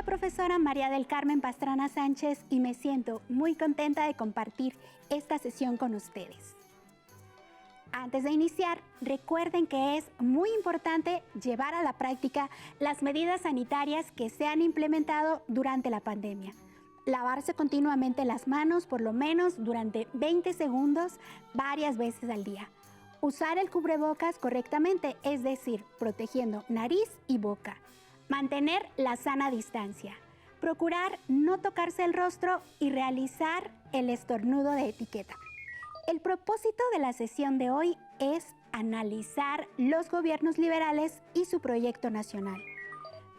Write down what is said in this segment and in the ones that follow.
profesora María del Carmen Pastrana Sánchez y me siento muy contenta de compartir esta sesión con ustedes. Antes de iniciar, recuerden que es muy importante llevar a la práctica las medidas sanitarias que se han implementado durante la pandemia. Lavarse continuamente las manos por lo menos durante 20 segundos varias veces al día. Usar el cubrebocas correctamente, es decir, protegiendo nariz y boca. Mantener la sana distancia. Procurar no tocarse el rostro y realizar el estornudo de etiqueta. El propósito de la sesión de hoy es analizar los gobiernos liberales y su proyecto nacional.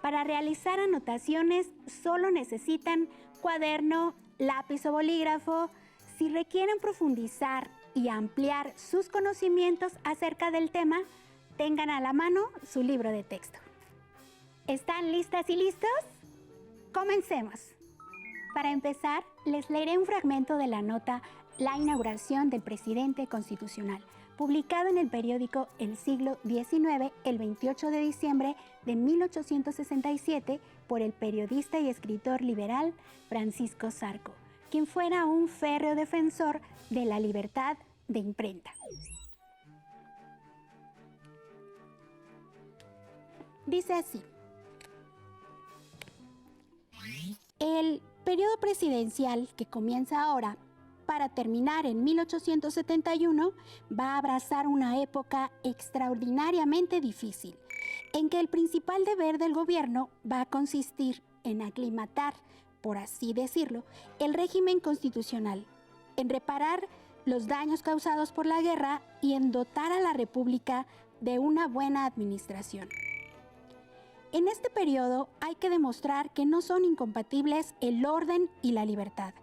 Para realizar anotaciones solo necesitan cuaderno, lápiz o bolígrafo. Si requieren profundizar y ampliar sus conocimientos acerca del tema, tengan a la mano su libro de texto. ¿Están listas y listos? Comencemos. Para empezar, les leeré un fragmento de la nota La inauguración del presidente constitucional, publicado en el periódico El Siglo XIX el 28 de diciembre de 1867 por el periodista y escritor liberal Francisco Zarco, quien fuera un férreo defensor de la libertad de imprenta. Dice así: el periodo presidencial que comienza ahora para terminar en 1871 va a abrazar una época extraordinariamente difícil, en que el principal deber del gobierno va a consistir en aclimatar, por así decirlo, el régimen constitucional, en reparar los daños causados por la guerra y en dotar a la República de una buena administración. En este periodo hay que demostrar que no son incompatibles el orden y la libertad,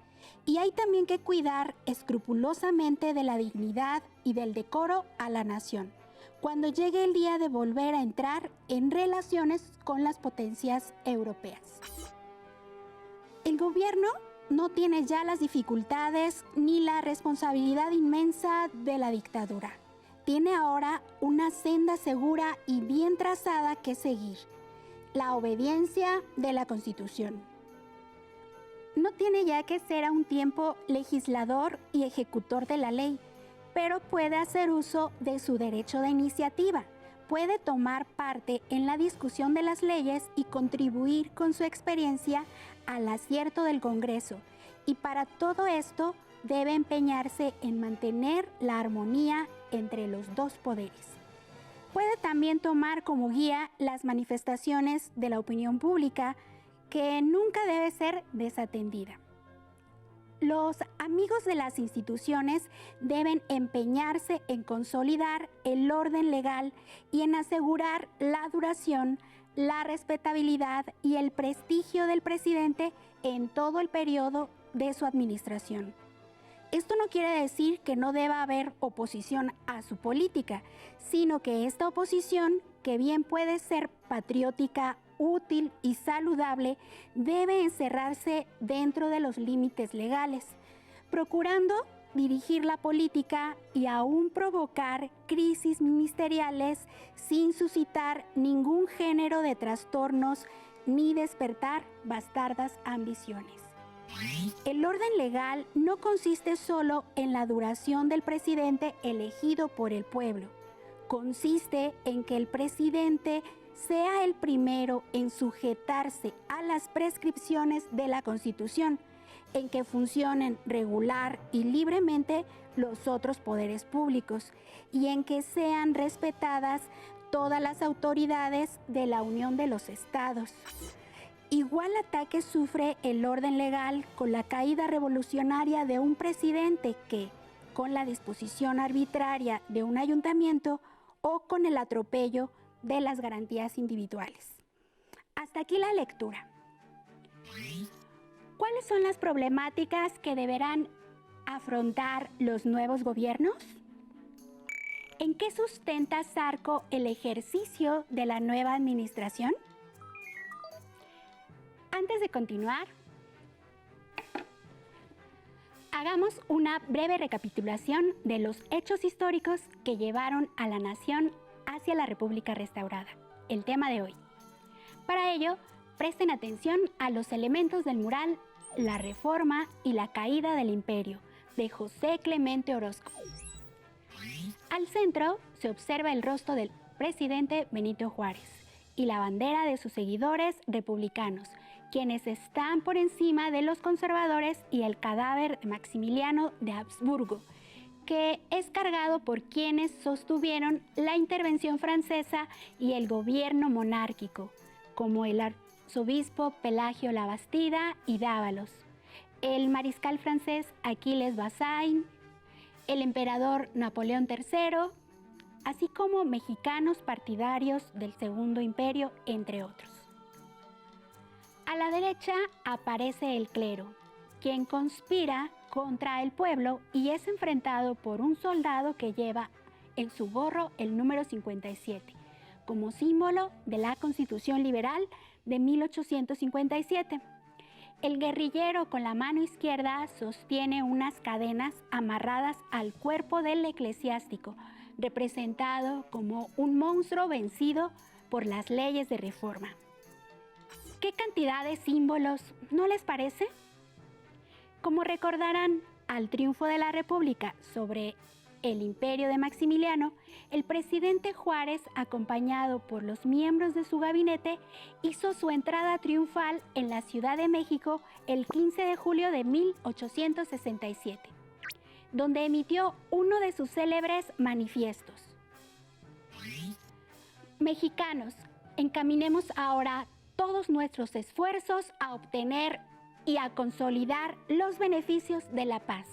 y hay también que cuidar escrupulosamente de la dignidad y del decoro a la nación, cuando llegue el día de volver a entrar en relaciones con las potencias europeas. El gobierno no tiene ya las dificultades ni la responsabilidad inmensa de la dictadura. Tiene ahora una senda segura y bien trazada que seguir: la obediencia de la Constitución. No tiene ya que ser a un tiempo legislador y ejecutor de la ley, pero puede hacer uso de su derecho de iniciativa. Puede tomar parte en la discusión de las leyes y contribuir con su experiencia al acierto del Congreso. Y para todo esto debe empeñarse en mantener la armonía entre los dos poderes. Puede también tomar como guía las manifestaciones de la opinión pública, que nunca debe ser desatendida. Los amigos de las instituciones deben empeñarse en consolidar el orden legal y en asegurar la duración, la respetabilidad y el prestigio del presidente en todo el periodo de su administración. Esto no quiere decir que no deba haber oposición a su política, sino que esta oposición, que bien puede ser patriótica, útil y saludable, debe encerrarse dentro de los límites legales, procurando dirigir la política y aún provocar crisis ministeriales sin suscitar ningún género de trastornos ni despertar bastardas ambiciones. El orden legal no consiste solo en la duración del presidente elegido por el pueblo. Consiste en que el presidente sea el primero en sujetarse a las prescripciones de la Constitución, en que funcionen regular y libremente los otros poderes públicos y en que sean respetadas todas las autoridades de la Unión de los Estados. Igual ataque sufre el orden legal con la caída revolucionaria de un presidente que, con la disposición arbitraria de un ayuntamiento o con el atropello de las garantías individuales. Hasta aquí la lectura. ¿Cuáles son las problemáticas que deberán afrontar los nuevos gobiernos? ¿En qué sustenta Zarco el ejercicio de la nueva administración? Antes de continuar, hagamos una breve recapitulación de los hechos históricos que llevaron a la nación hacia la República restaurada, el tema de hoy. Para ello, Presten atención a los elementos del mural La Reforma y la Caída del Imperio, de José Clemente Orozco. Al centro se observa el rostro del presidente Benito Juárez y la bandera de sus seguidores republicanos, quienes están por encima de los conservadores, y el cadáver de Maximiliano de Habsburgo, que es cargado por quienes sostuvieron la intervención francesa y el gobierno monárquico, como el arzobispo Pelagio Labastida y Dávalos, el mariscal francés Aquiles Bazaine, el emperador Napoleón III, así como mexicanos partidarios del Segundo Imperio, entre otros. A la derecha aparece el clero, quien conspira contra el pueblo y es enfrentado por un soldado que lleva en su gorro el número 57, como símbolo de la Constitución Liberal de 1857. El guerrillero con la mano izquierda sostiene unas cadenas amarradas al cuerpo del eclesiástico, representado como un monstruo vencido por las leyes de reforma. ¿Qué cantidad de símbolos, no les parece? Como recordarán, al triunfo de la República sobre el imperio de Maximiliano, el presidente Juárez, acompañado por los miembros de su gabinete, hizo su entrada triunfal en la Ciudad de México el 15 de julio de 1867, donde emitió uno de sus célebres manifiestos. Mexicanos, encaminemos ahora todos nuestros esfuerzos a obtener y a consolidar los beneficios de la paz.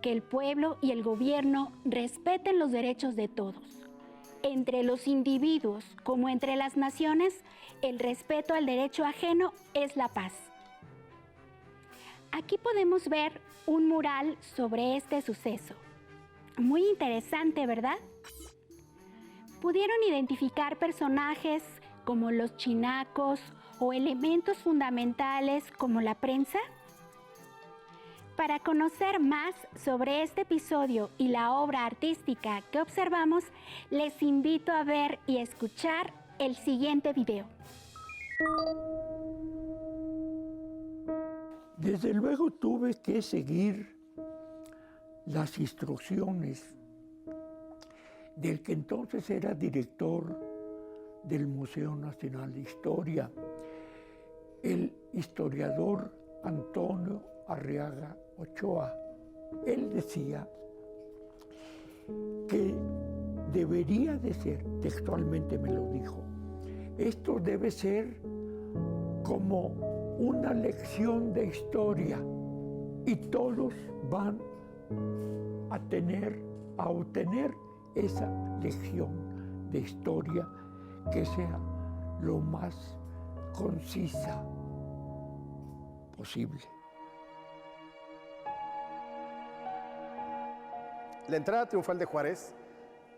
Que el pueblo y el gobierno respeten los derechos de todos. Entre los individuos como entre las naciones, el respeto al derecho ajeno es la paz. Aquí podemos ver un mural sobre este suceso. Muy interesante, ¿verdad? ¿Pudieron identificar personajes como los chinacos o elementos fundamentales como la prensa? Para conocer más sobre este episodio y la obra artística que observamos, les invito a ver y escuchar el siguiente video. Desde luego tuve que seguir las instrucciones del que entonces era director del Museo Nacional de Historia, el historiador Antonio Arriaga Ochoa. Él decía que debería de ser, textualmente me lo dijo, esto debe ser como una lección de historia y todos van a obtener esa lección de historia que sea lo más concisa posible. La entrada triunfal de Juárez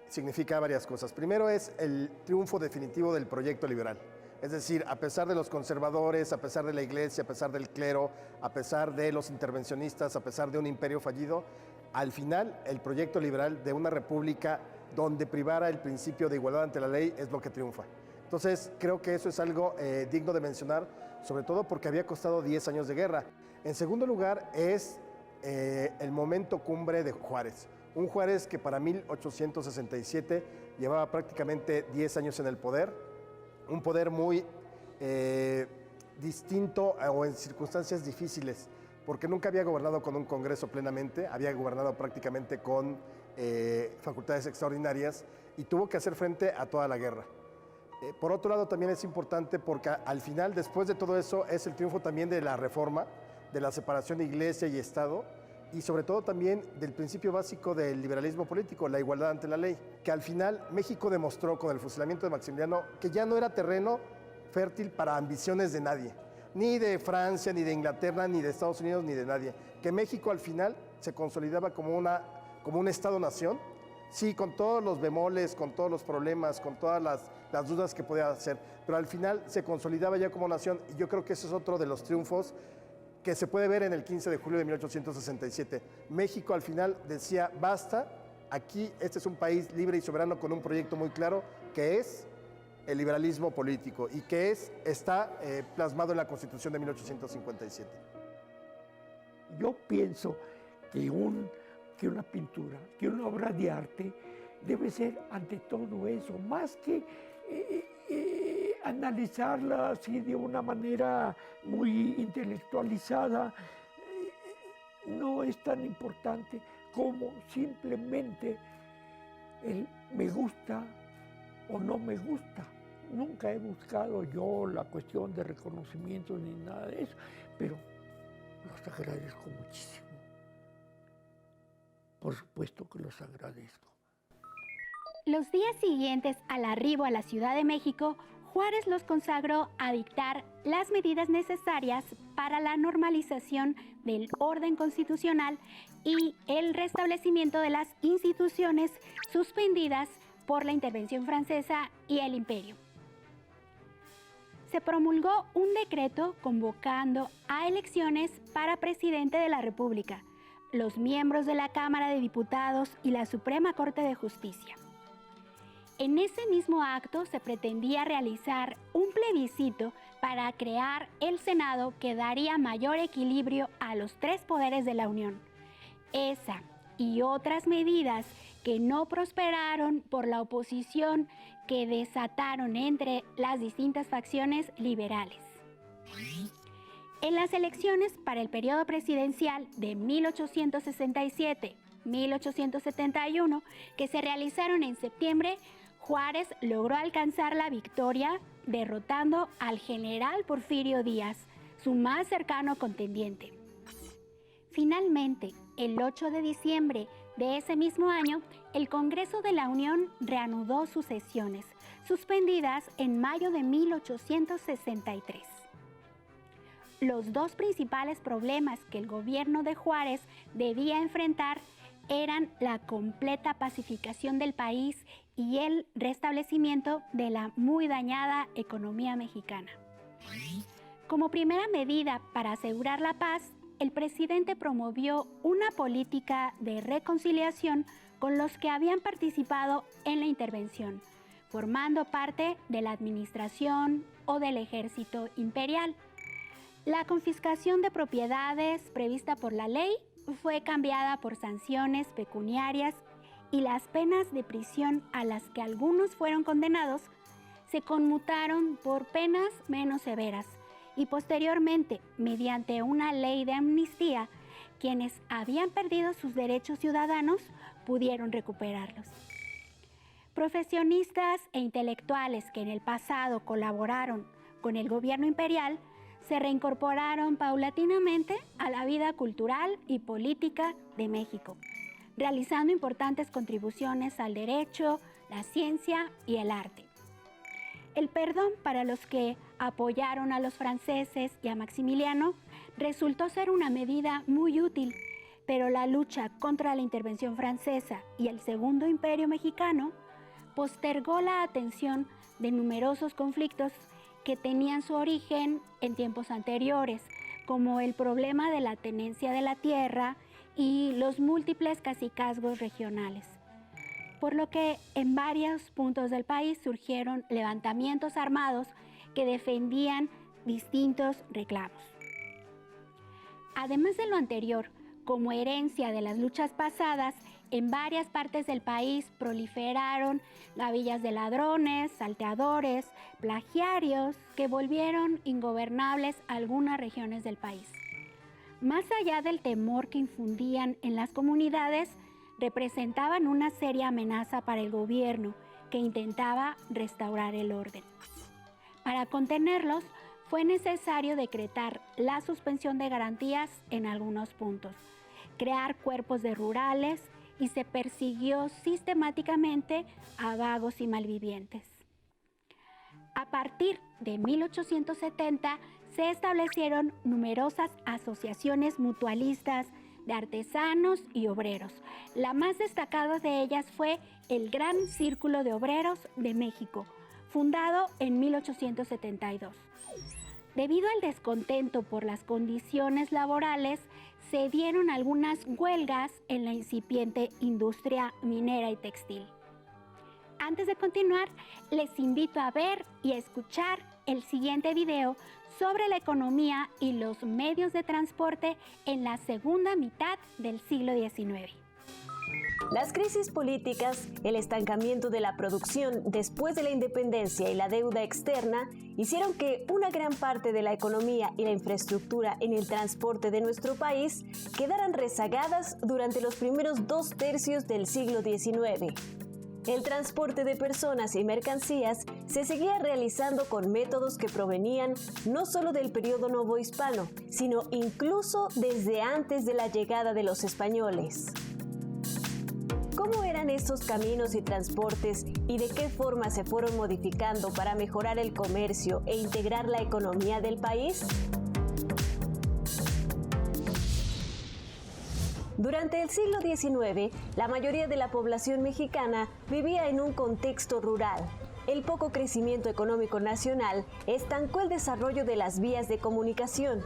significa varias cosas. Primero es el triunfo definitivo del proyecto liberal. Es decir, a pesar de los conservadores, a pesar de la iglesia, a pesar del clero, a pesar de los intervencionistas, a pesar de un imperio fallido, al final el proyecto liberal de una república donde privara el principio de igualdad ante la ley es lo que triunfa. Entonces, creo que eso es algo digno de mencionar, sobre todo porque había costado 10 años de guerra. En segundo lugar, es el momento cumbre de Juárez. Un Juárez que para 1867 llevaba prácticamente 10 años en el poder, un poder muy distinto o en circunstancias difíciles, porque nunca había gobernado con un Congreso plenamente, había gobernado prácticamente con facultades extraordinarias y tuvo que hacer frente a toda la guerra. Por otro lado, también es importante porque al final, después de todo eso, es el triunfo también de la reforma, de la separación de iglesia y Estado, y sobre todo también del principio básico del liberalismo político, la igualdad ante la ley, que al final México demostró con el fusilamiento de Maximiliano que ya no era terreno fértil para ambiciones de nadie, ni de Francia, ni de Inglaterra, ni de Estados Unidos, ni de nadie, que México al final se consolidaba como un Estado-nación, sí, con todos los bemoles, con todos los problemas, con todas las dudas que podía hacer, pero al final se consolidaba ya como nación, y yo creo que ese es otro de los triunfos que se puede ver en el 15 de julio de 1867. México al final decía, basta, aquí este es un país libre y soberano con un proyecto muy claro, que es el liberalismo político y que está plasmado en la Constitución de 1857. Yo pienso que una pintura, que una obra de arte debe ser ante todo eso, más que analizarla así de una manera muy intelectualizada. No es tan importante como simplemente el me gusta o no me gusta. Nunca he buscado yo la cuestión de reconocimiento ni nada de eso, pero los agradezco muchísimo. Por supuesto que los agradezco. Los días siguientes al arribo a la Ciudad de México, Juárez los consagró a dictar las medidas necesarias para la normalización del orden constitucional y el restablecimiento de las instituciones suspendidas por la intervención francesa y el imperio. Se promulgó un decreto convocando a elecciones para presidente de la República, los miembros de la Cámara de Diputados y la Suprema Corte de Justicia. En ese mismo acto se pretendía realizar un plebiscito para crear el Senado que daría mayor equilibrio a los tres poderes de la Unión. Esa y otras medidas que no prosperaron por la oposición que desataron entre las distintas facciones liberales. En las elecciones para el periodo presidencial de 1867-1871, que se realizaron en septiembre, Juárez logró alcanzar la victoria derrotando al general Porfirio Díaz, su más cercano contendiente. Finalmente, el 8 de diciembre de ese mismo año, el Congreso de la Unión reanudó sus sesiones, suspendidas en mayo de 1863. Los dos principales problemas que el gobierno de Juárez debía enfrentar eran la completa pacificación del país y el restablecimiento de la muy dañada economía mexicana. Como primera medida para asegurar la paz, el presidente promovió una política de reconciliación con los que habían participado en la intervención, formando parte de la administración o del ejército imperial. La confiscación de propiedades prevista por la ley fue cambiada por sanciones pecuniarias y las penas de prisión a las que algunos fueron condenados se conmutaron por penas menos severas y posteriormente, mediante una ley de amnistía, quienes habían perdido sus derechos ciudadanos pudieron recuperarlos. Profesionistas e intelectuales que en el pasado colaboraron con el gobierno imperial se reincorporaron paulatinamente a la vida cultural y política de México, realizando importantes contribuciones al derecho, la ciencia y el arte. El perdón para los que apoyaron a los franceses y a Maximiliano resultó ser una medida muy útil, pero la lucha contra la intervención francesa y el Segundo Imperio Mexicano postergó la atención de numerosos conflictos que tenían su origen en tiempos anteriores, como el problema de la tenencia de la tierra y los múltiples cacicazgos regionales. Por lo que en varios puntos del país surgieron levantamientos armados que defendían distintos reclamos. Además de lo anterior, como herencia de las luchas pasadas, en varias partes del país proliferaron gavillas de ladrones, salteadores, plagiarios, que volvieron ingobernables algunas regiones del país. Más allá del temor que infundían en las comunidades, representaban una seria amenaza para el gobierno que intentaba restaurar el orden. Para contenerlos, fue necesario decretar la suspensión de garantías en algunos puntos, crear cuerpos de rurales y se persiguió sistemáticamente a vagos y malvivientes. A partir de 1870 se establecieron numerosas asociaciones mutualistas de artesanos y obreros. La más destacada de ellas fue el Gran Círculo de Obreros de México, fundado en 1872. Debido al descontento por las condiciones laborales, se dieron algunas huelgas en la incipiente industria minera y textil. Antes de continuar, les invito a ver y a escuchar el siguiente video sobre la economía y los medios de transporte en la segunda mitad del siglo XIX. Las crisis políticas, el estancamiento de la producción después de la independencia y la deuda externa hicieron que una gran parte de la economía y la infraestructura en el transporte de nuestro país quedaran rezagadas durante los primeros 2/3 del siglo XIX. El transporte de personas y mercancías se seguía realizando con métodos que provenían no solo del periodo novohispano, sino incluso desde antes de la llegada de los españoles. ¿Cómo eran estos caminos y transportes y de qué forma se fueron modificando para mejorar el comercio e integrar la economía del país? Durante el siglo XIX, la mayoría de la población mexicana vivía en un contexto rural. El poco crecimiento económico nacional estancó el desarrollo de las vías de comunicación.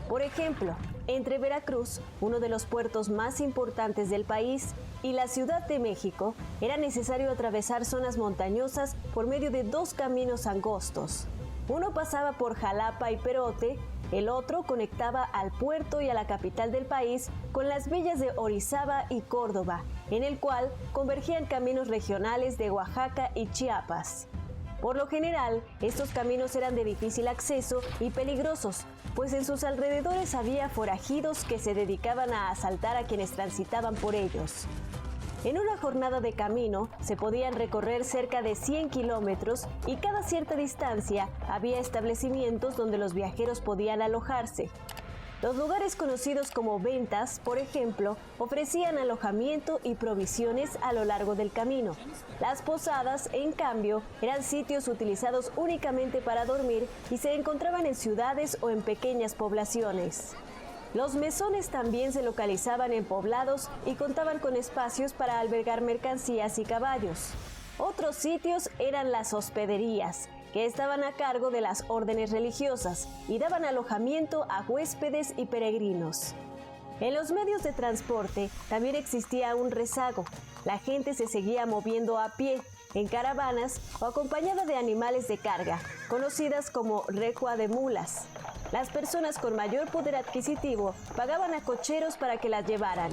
Por ejemplo, entre Veracruz, uno de los puertos más importantes del país, y la Ciudad de México, era necesario atravesar zonas montañosas por medio de 2 caminos angostos. Uno pasaba por Jalapa y Perote, el otro conectaba al puerto y a la capital del país con las villas de Orizaba y Córdoba, en el cual convergían caminos regionales de Oaxaca y Chiapas. Por lo general, estos caminos eran de difícil acceso y peligrosos, pues en sus alrededores había forajidos que se dedicaban a asaltar a quienes transitaban por ellos. En una jornada de camino se podían recorrer cerca de 100 kilómetros y cada cierta distancia había establecimientos donde los viajeros podían alojarse. Los lugares conocidos como ventas, por ejemplo, ofrecían alojamiento y provisiones a lo largo del camino. Las posadas, en cambio, eran sitios utilizados únicamente para dormir y se encontraban en ciudades o en pequeñas poblaciones. Los mesones también se localizaban en poblados y contaban con espacios para albergar mercancías y caballos. Otros sitios eran las hospederías, que estaban a cargo de las órdenes religiosas y daban alojamiento a huéspedes y peregrinos. En los medios de transporte también existía un rezago. La gente se seguía moviendo a pie, en caravanas o acompañada de animales de carga, conocidas como recua de mulas. Las personas con mayor poder adquisitivo pagaban a cocheros para que las llevaran.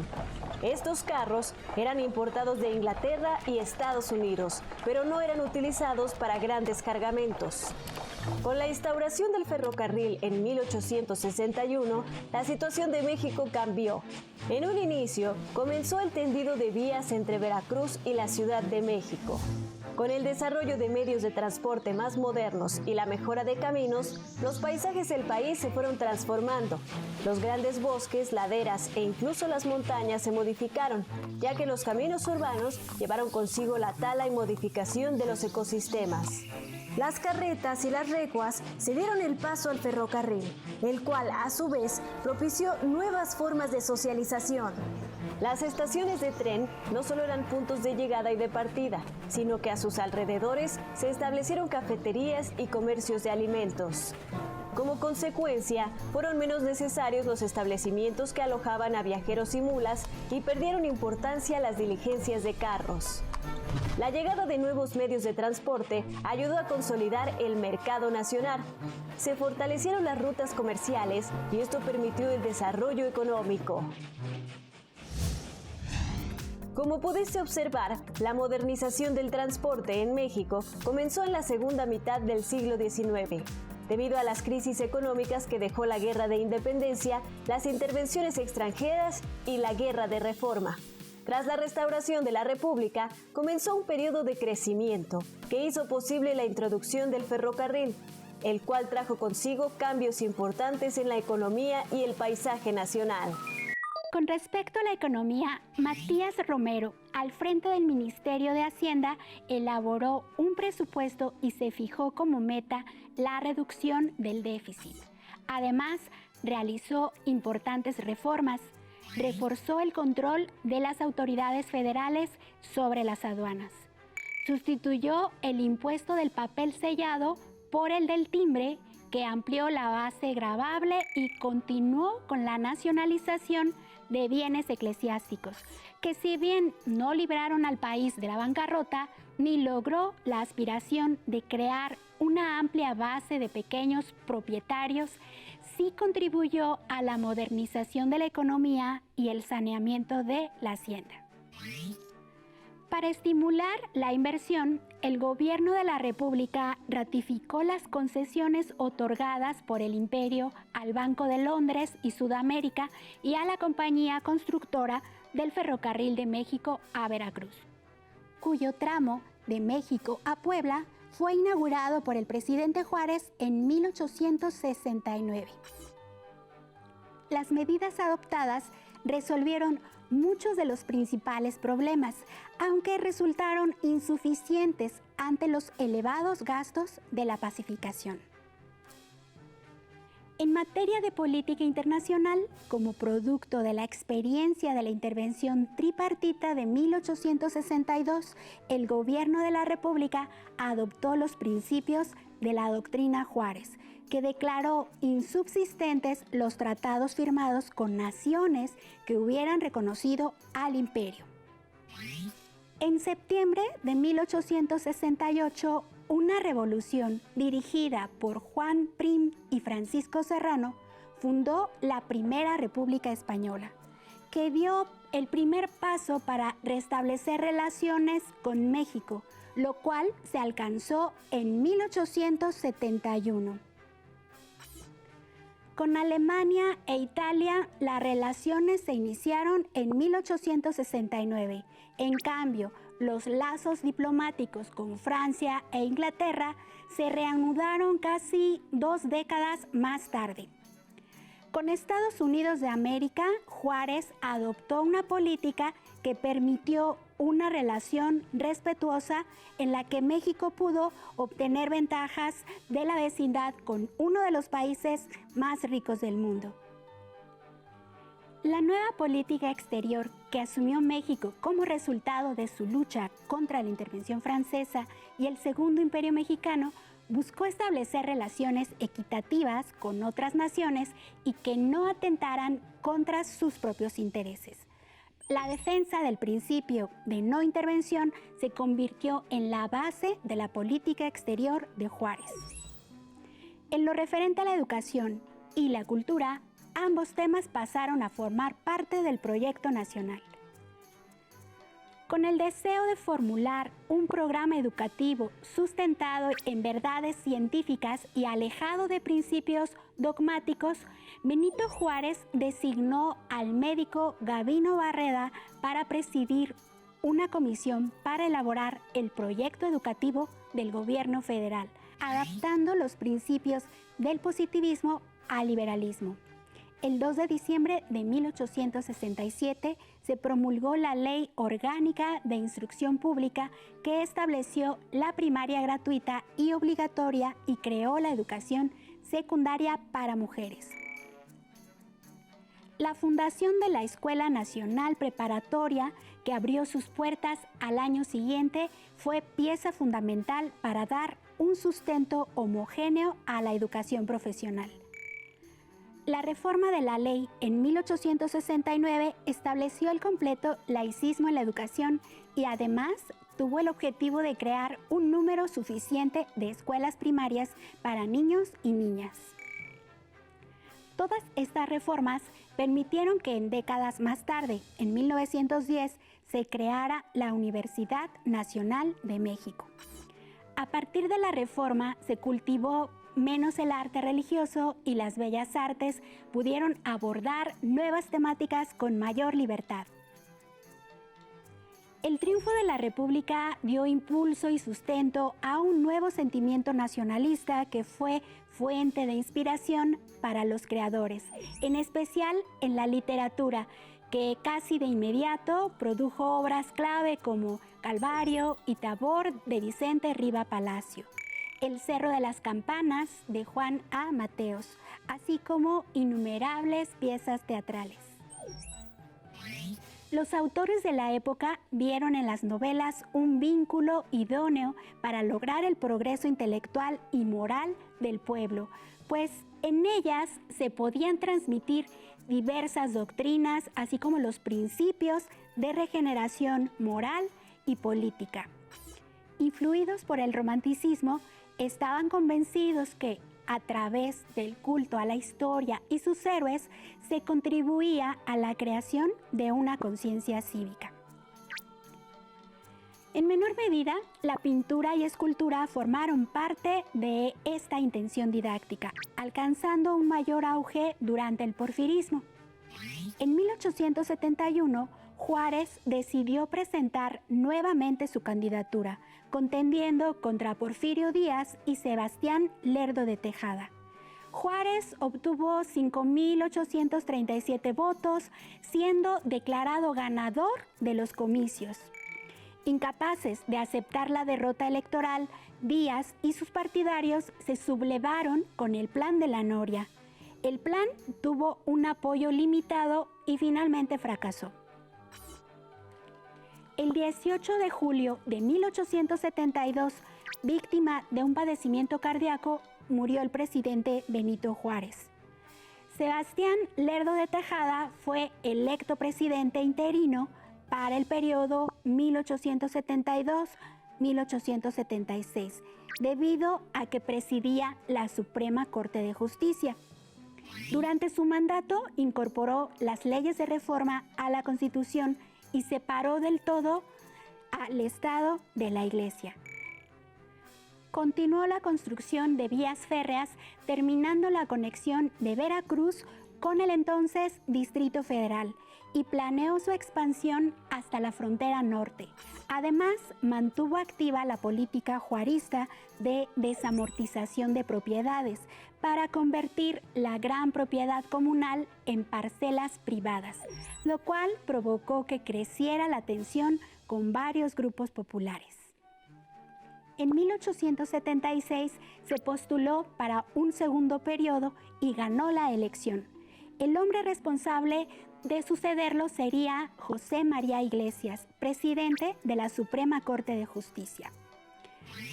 Estos carros eran importados de Inglaterra y Estados Unidos, pero no eran utilizados para grandes cargamentos. Con la instauración del ferrocarril en 1861, la situación de México cambió. En un inicio, comenzó el tendido de vías entre Veracruz y la Ciudad de México. Con el desarrollo de medios de transporte más modernos y la mejora de caminos, los paisajes del país se fueron transformando. Los grandes bosques, laderas e incluso las montañas se modificaron, ya que los caminos urbanos llevaron consigo la tala y modificación de los ecosistemas. Las carretas y las recuas se dieron el paso al ferrocarril, el cual a su vez propició nuevas formas de socialización. Las estaciones de tren no solo eran puntos de llegada y de partida, sino que a sus alrededores se establecieron cafeterías y comercios de alimentos. Como consecuencia, fueron menos necesarios los establecimientos que alojaban a viajeros y mulas y perdieron importancia las diligencias de carros. La llegada de nuevos medios de transporte ayudó a consolidar el mercado nacional. Se fortalecieron las rutas comerciales y esto permitió el desarrollo económico. Como pudiste observar, la modernización del transporte en México comenzó en la segunda mitad del siglo XIX. Debido a las crisis económicas que dejó la Guerra de Independencia, las intervenciones extranjeras y la Guerra de Reforma. Tras la restauración de la República, comenzó un periodo de crecimiento que hizo posible la introducción del ferrocarril, el cual trajo consigo cambios importantes en la economía y el paisaje nacional. Con respecto a la economía, Matías Romero, al frente del Ministerio de Hacienda, elaboró un presupuesto y se fijó como meta la reducción del déficit. Además, realizó importantes reformas. Reforzó el control de las autoridades federales sobre las aduanas. Sustituyó el impuesto del papel sellado por el del timbre, que amplió la base gravable y continuó con la nacionalización de bienes eclesiásticos, que si bien no libraron al país de la bancarrota, ni logró la aspiración de crear una amplia base de pequeños propietarios, sí contribuyó a la modernización de la economía y el saneamiento de la hacienda. Para estimular la inversión, el gobierno de la República ratificó las concesiones otorgadas por el Imperio al Banco de Londres y Sudamérica y a la compañía constructora del Ferrocarril de México a Veracruz, cuyo tramo de México a Puebla fue inaugurado por el presidente Juárez en 1869. Las medidas adoptadas resolvieron muchos de los principales problemas, aunque resultaron insuficientes ante los elevados gastos de la pacificación. En materia de política internacional, como producto de la experiencia de la intervención tripartita de 1862, el gobierno de la República adoptó los principios de la doctrina Juárez, que declaró insubsistentes los tratados firmados con naciones que hubieran reconocido al imperio. En septiembre de 1868, una revolución dirigida por Juan Prim y Francisco Serrano fundó la Primera República Española, que dio el primer paso para restablecer relaciones con México, lo cual se alcanzó en 1871. Con Alemania e Italia, las relaciones se iniciaron en 1869. En cambio, los lazos diplomáticos con Francia e Inglaterra se reanudaron casi 2 décadas más tarde. Con Estados Unidos de América, Juárez adoptó una política que permitió una relación respetuosa en la que México pudo obtener ventajas de la vecindad con uno de los países más ricos del mundo. La nueva política exterior que asumió México como resultado de su lucha contra la intervención francesa y el Segundo Imperio Mexicano buscó establecer relaciones equitativas con otras naciones y que no atentaran contra sus propios intereses. La defensa del principio de no intervención se convirtió en la base de la política exterior de Juárez. En lo referente a la educación y la cultura, ambos temas pasaron a formar parte del proyecto nacional. Con el deseo de formular un programa educativo sustentado en verdades científicas y alejado de principios dogmáticos, Benito Juárez designó al médico Gavino Barreda para presidir una comisión para elaborar el proyecto educativo del gobierno federal, adaptando los principios del positivismo al liberalismo. El 2 de diciembre de 1867 se promulgó la Ley Orgánica de Instrucción Pública que estableció la primaria gratuita y obligatoria y creó la educación secundaria para mujeres. La fundación de la Escuela Nacional Preparatoria, que abrió sus puertas al año siguiente, fue pieza fundamental para dar un sustento homogéneo a la educación profesional. La reforma de la ley en 1869 estableció el completo laicismo en la educación y además tuvo el objetivo de crear un número suficiente de escuelas primarias para niños y niñas. Todas estas reformas permitieron que en décadas más tarde, en 1910, se creara la Universidad Nacional de México. A partir de la reforma se cultivó menos el arte religioso y las bellas artes pudieron abordar nuevas temáticas con mayor libertad. El triunfo de la República dio impulso y sustento a un nuevo sentimiento nacionalista que fue fuente de inspiración para los creadores, en especial en la literatura, que casi de inmediato produjo obras clave como Calvario y Tabor de Vicente Riva Palacio, El Cerro de las Campanas de Juan A. Mateos, así como innumerables piezas teatrales. Los autores de la época vieron en las novelas un vínculo idóneo para lograr el progreso intelectual y moral del pueblo, pues en ellas se podían transmitir diversas doctrinas, así como los principios de regeneración moral y política. Influidos por el romanticismo, estaban convencidos que a través del culto a la historia y sus héroes se contribuía a la creación de una conciencia cívica. En menor medida, la pintura y escultura formaron parte de esta intención didáctica, alcanzando un mayor auge durante el porfirismo. En 1871, Juárez decidió presentar nuevamente su candidatura, contendiendo contra Porfirio Díaz y Sebastián Lerdo de Tejada. Juárez obtuvo 5.837 votos, siendo declarado ganador de los comicios. Incapaces de aceptar la derrota electoral, Díaz y sus partidarios se sublevaron con el Plan de la Noria. El plan tuvo un apoyo limitado y finalmente fracasó. El 18 de julio de 1872, víctima de un padecimiento cardíaco, murió el presidente Benito Juárez. Sebastián Lerdo de Tejada fue electo presidente interino para el periodo 1872-1876, debido a que presidía la Suprema Corte de Justicia. Durante su mandato incorporó las leyes de reforma a la Constitución y separó del todo al Estado de la Iglesia. Continuó la construcción de vías férreas, terminando la conexión de Veracruz con el entonces Distrito Federal, y planeó su expansión hasta la frontera norte. Además, mantuvo activa la política juarista de desamortización de propiedades para convertir la gran propiedad comunal en parcelas privadas, lo cual provocó que creciera la tensión con varios grupos populares. En 1876 se postuló para un segundo periodo y ganó la elección. El hombre responsable de sucederlo sería José María Iglesias, presidente de la Suprema Corte de Justicia.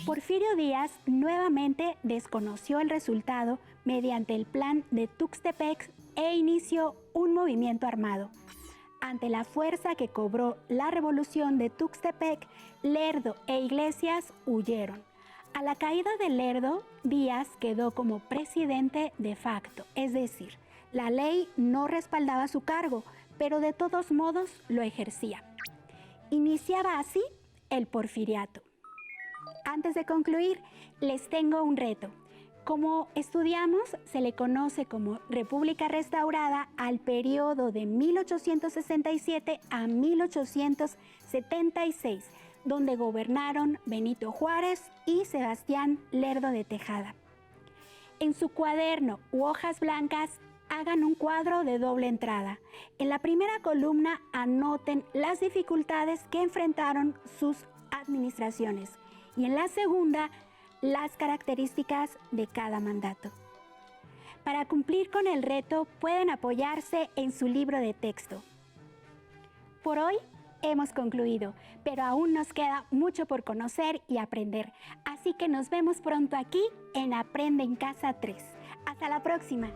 Porfirio Díaz nuevamente desconoció el resultado mediante el plan de Tuxtepec e inició un movimiento armado. Ante la fuerza que cobró la revolución de Tuxtepec, Lerdo e Iglesias huyeron. A la caída de Lerdo, Díaz quedó como presidente de facto, es decir, la ley no respaldaba su cargo, pero de todos modos lo ejercía. Iniciaba así el porfiriato. Antes de concluir, les tengo un reto. Como estudiamos, se le conoce como República Restaurada al periodo de 1867 a 1876, donde gobernaron Benito Juárez y Sebastián Lerdo de Tejada. En su cuaderno u hojas blancas, hagan un cuadro de doble entrada. En la primera columna anoten las dificultades que enfrentaron sus administraciones y en la segunda las características de cada mandato. Para cumplir con el reto pueden apoyarse en su libro de texto. Por hoy hemos concluido, pero aún nos queda mucho por conocer y aprender. Así que nos vemos pronto aquí en Aprende en Casa 3. Hasta la próxima.